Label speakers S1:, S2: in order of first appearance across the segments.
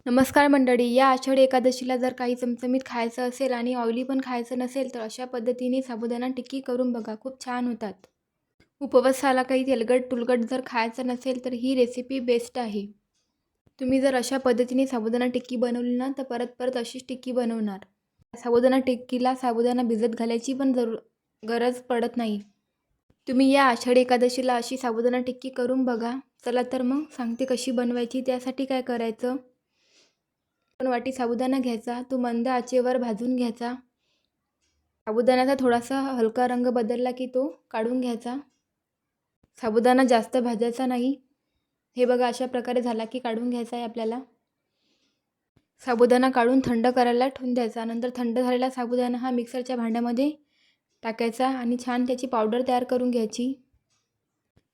S1: नमस्कार मंडळी. या आषाढी एकादशीला जर काही चमचमीत खायचं असेल आणि ऑइली पण खायचं नसेल तर अशा पद्धतीने साबुदाणा टिक्की करून बघा, खूप छान होतात. उपवासाला काही तेलकट तुलकट जर खायचं नसेल तर ही रेसिपी बेस्ट आहे. तुम्ही जर अशा पद्धतीने साबुदाणा टिक्की बनवली ना तर परत परत अशीच टिक्की बनवणार. साबुदाणा टिक्कीला साबुदाणा भिजत घालायची पण गरज पडत नाही. तुम्ही या आषाढी एकादशीला अशी साबुदाणा टिक्की करून बघा. चला तर मग सांगते कशी बनवायची. त्यासाठी काय करायचं, 2 वाटी साबुदाणा घ्यायचा, तो मंद आचेवर भाजून घ्यायचा. साबुदाण्याचा थोडासा हलका रंग बदलला की तो काढून घ्यायचा. साबुदाणा जास्त भाजायचा नाही. हे बघा अशा प्रकारे झाला की काढून घ्यायचा आहे आपल्याला. साबुदाणा काढून थंड करायला ठेवून द्यायचा. नंतर थंड झालेला साबुदाणा हा मिक्सरच्या भांड्यामध्ये टाकायचा आणि छान त्याची पावडर तयार करून घ्यायची.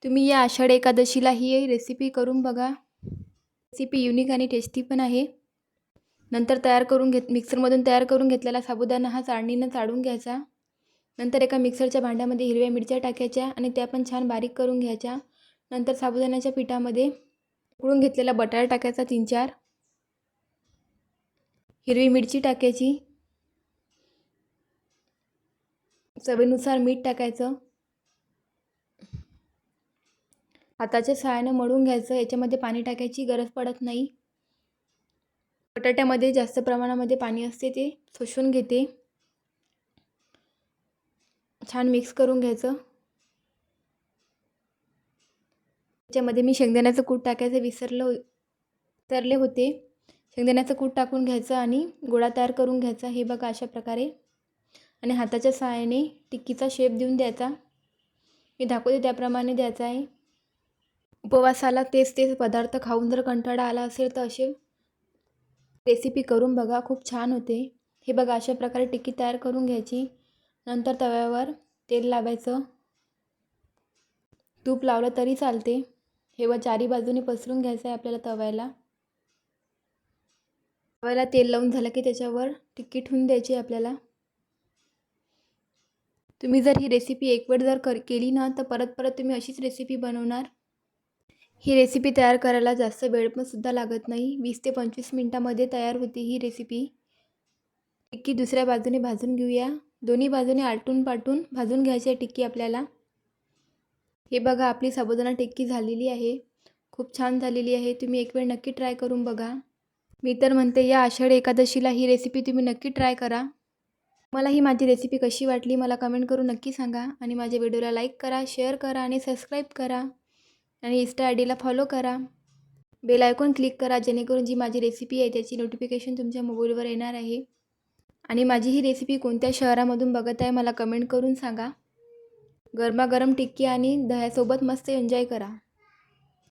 S1: तुम्ही या आषाढी एकादशीला ही रेसिपी करून बघा. रेसिपी युनिक आणि टेस्टी पण आहे. नंतर मिक्सरमधून तयार करून घेतलेला साबुदाणा हा चाळणीनं चाळून घ्यायचा. नंतर एका मिक्सरच्या भांड्यामध्ये हिरव्या मिरच्या टाकायच्या आणि त्या पण छान बारीक करून घ्यायच्या. नंतर साबुदाण्याच्या पिठामध्ये उकळून घेतलेला बटाटा टाकायचा 3-4, हिरवी मिरची टाकायची, चवीनुसार मीठ टाकायचं. हाताच्या सहाय्याने मळून घ्यायचं. याच्यामध्ये पाणी टाकायची गरज पडत नाही. बटाट्यामध्ये जास्त प्रमाणामध्ये पाणी असते, ते शोषून घेते. छान मिक्स करून घ्यायचं. त्याच्यामध्ये मी शेंगदाण्याचं कूट टाकायचं विसरले होते. शेंगदाण्याचं कूट टाकून घ्यायचं आणि गोळा तयार करून घ्यायचा. हे बघा अशा प्रकारे. आणि हाताच्या सहाय्याने टिक्कीचा शेप देऊन द्यायचा. मी दाखवते त्याप्रमाणे द्यायचा आहे. उपवासाला तेच पदार्थ खाऊन जर कंटाळा आला असेल तर असे रेसिपी करून बघा, खूप छान होते. हे बघा अशा प्रकारे टिक्की तयार करून घ्यायची. नंतर तव्यावर तेल लावायचं. तूप लावलं तरी चालते. हे चारी बाजूने पसरून घ्यायचं आहे आपल्याला तव्याला. तव्याला तेल लावून झालं की त्याच्यावर टिक्की ठेवून द्यायची आपल्याला. तुम्ही जर ही रेसिपी एक वेळ जर केली ना तर परत परत तुम्ही अशीच रेसिपी बनवणार. ही रेसिपी तयार करायला जास्त वेळ पण सुद्धा लागत नाही. 20 ते 25 मिनिटामध्ये तयार होती ही रेसिपी. टिक्की दुसऱ्या बाजूने भाजून घेऊया. दोन्ही बाजूने आलटून पालटून भाजून घ्यायची आहे टिक्की आपल्याला. हे बघा आपली साबुदाणा टिक्की झालेली आहे. खूप छान झालेली आहे. तुम्ही एक वेळ नक्की ट्राय करून बघा. मी तर म्हणते या आषाढी एकादशीला ही रेसिपी तुम्ही नक्की ट्राय करा. मला ही माझी रेसिपी कशी वाटली मला कमेंट करून नक्की सांगा. आणि माझ्या व्हिडिओला लाईक करा, शेअर करा आणि सबस्क्राईब करा. आणि इंस्टा आयडीला फॉलो करा. बेल आयकॉन क्लिक करा जेणेकरून जी माझी रेसिपी आहे त्याची नोटिफिकेशन तुमच्या मोबाईलवर येणार आहे. आणि माझी ही रेसिपी कोणत्या शहरामधून बघत आहे मला कमेंट करून सांगा. गरमागरम टिक्की आणि दह्यासोबत मस्त एन्जॉय करा.